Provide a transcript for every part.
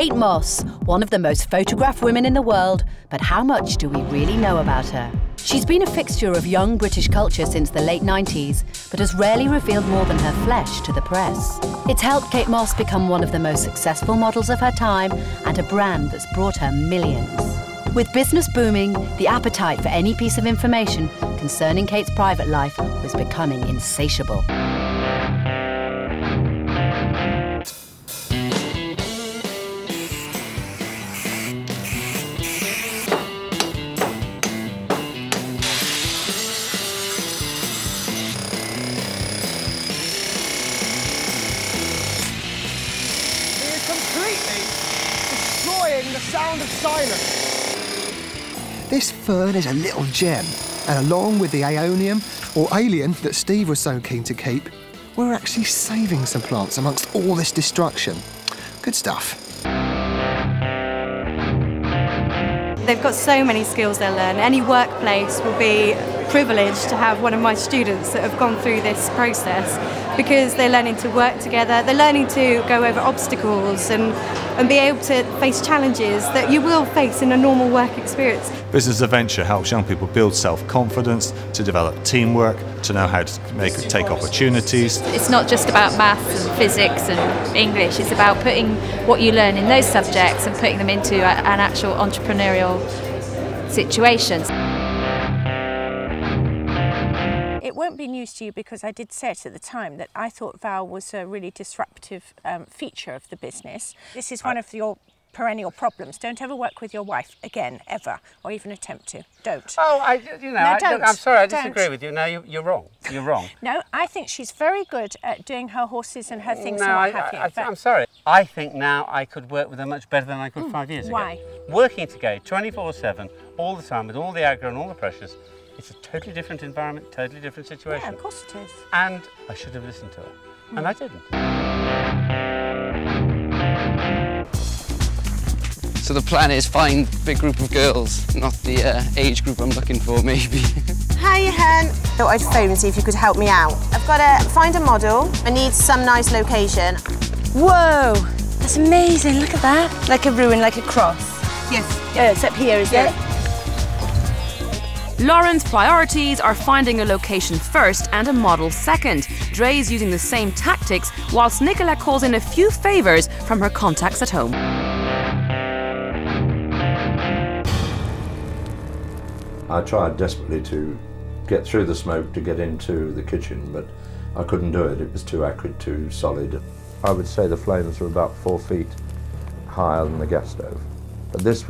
Kate Moss, one of the most photographed women in the world, but how much do we really know about her? She's been a fixture of young British culture since the late 90s, but has rarely revealed more than her flesh to the press. It's helped Kate Moss become one of the most successful models of her time and a brand that's brought her millions. With business booming, the appetite for any piece of information concerning Kate's private life was becoming insatiable. The sound of silence. This fern is a little gem, and along with the aeonium, or alien, that Steve was so keen to keep, we're actually saving some plants amongst all this destruction. Good stuff. They've got so many skills they'll learn. Any workplace will be privileged to have one of my students that have gone through this process, because they're learning to work together, they're learning to go over obstacles and be able to face challenges that you will face in a normal work experience. Business Adventure helps young people build self-confidence, to develop teamwork, to know how to take opportunities. It's not just about maths and physics and English, it's about putting what you learn in those subjects and putting them into an actual entrepreneurial situation. It won't be news to you because I did say it at the time that I thought Val was a really disruptive feature of the business. This is one of your perennial problems. Don't ever work with your wife again, ever, or even attempt to. Don't. Oh, I'm sorry, I disagree Don't. with you. No, you're wrong. You're wrong. No, I think she's very good at doing her horses and her things and what have you. I'm sorry. I think now I could work with her much better than I could 5 years ago. Why? Working together 24/7, all the time, with all the aggro and all the pressures. It's a totally different environment, totally different situation. Yeah, of course it is. And I should have listened to her, and I didn't. So the plan is find a big group of girls, not the age group I'm looking for, maybe. Hiya, Hen. Thought I'd phone and see if you could help me out. I've got to find a model. I need some nice location. Whoa, that's amazing, look at that. Like a ruin, like a cross. Yes. Yeah, it's up here, is it? Lauren's priorities are finding a location first and a model second. Dre's using the same tactics, whilst Nicola calls in a few favours from her contacts at home. I tried desperately to get through the smoke to get into the kitchen, but I couldn't do it. It was too acrid, too solid. I would say the flames were about 4 feet higher than the gas stove. But this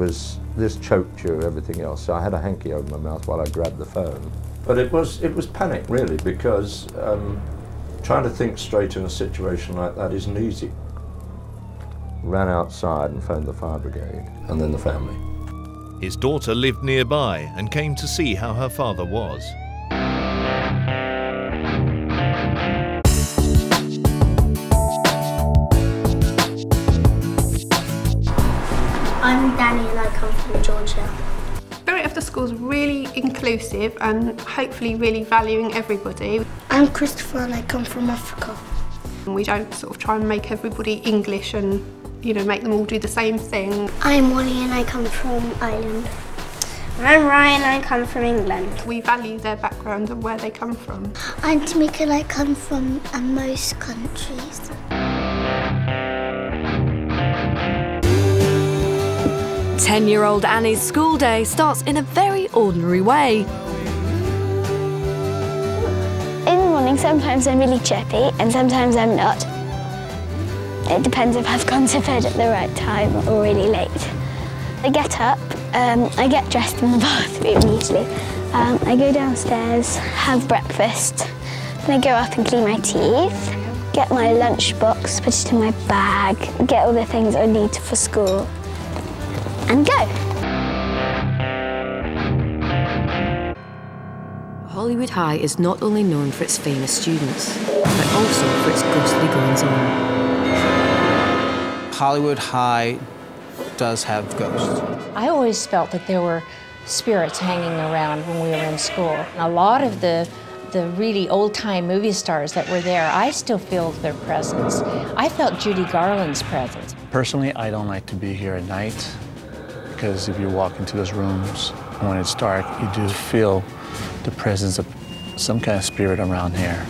choked you, everything else, so I had a hanky over my mouth while I grabbed the phone. But it was panic, really, because trying to think straight in a situation like that isn't easy. Ran outside and phoned the fire brigade, and then the family. His daughter lived nearby and came to see how her father was. I'm Danny and I come from Georgia. Spirit of the School is really inclusive and hopefully really valuing everybody. I'm Christopher and I come from Africa. We don't sort of try and make everybody English and, you know, make them all do the same thing. I'm Molly and I come from Ireland. And I'm Ryan and I come from England. We value their background and where they come from. I'm Tamika and I come from most countries. 10-year-old Annie's school day starts in a very ordinary way. In the morning, sometimes I'm really chirpy and sometimes I'm not. It depends if I've gone to bed at the right time or really late. I get up, I get dressed in the bathroom usually. I go downstairs, have breakfast, then I go up and clean my teeth, get my lunch box, put it in my bag, get all the things I need for school, and go. Hollywood High is not only known for its famous students, but also for its ghostly goings-on. Hollywood High does have ghosts. I always felt that there were spirits hanging around when we were in school. And a lot of the really old-time movie stars that were there, I still feel their presence. I felt Judy Garland's presence. Personally, I don't like to be here at night because if you walk into those rooms when it's dark, you do feel the presence of some kind of spirit around here.